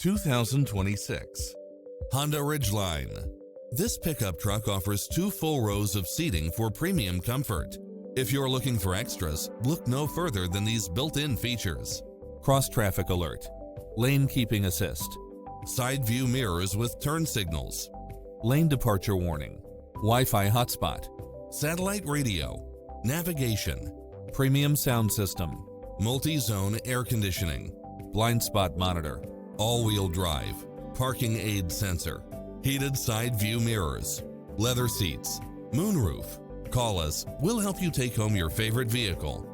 2026 Honda Ridgeline. This pickup truck offers 2 full rows of seating for premium comfort. If you're looking for extras, look no further than these built-in features: cross-traffic alert, lane keeping assist, side view mirrors with turn signals, lane departure warning, Wi-Fi hotspot, satellite radio, navigation, premium sound system, multi-zone air conditioning, blind spot monitor, all-wheel drive, parking aid sensor, heated side view mirrors, leather seats, moonroof. Call us, we'll help you take home your favorite vehicle.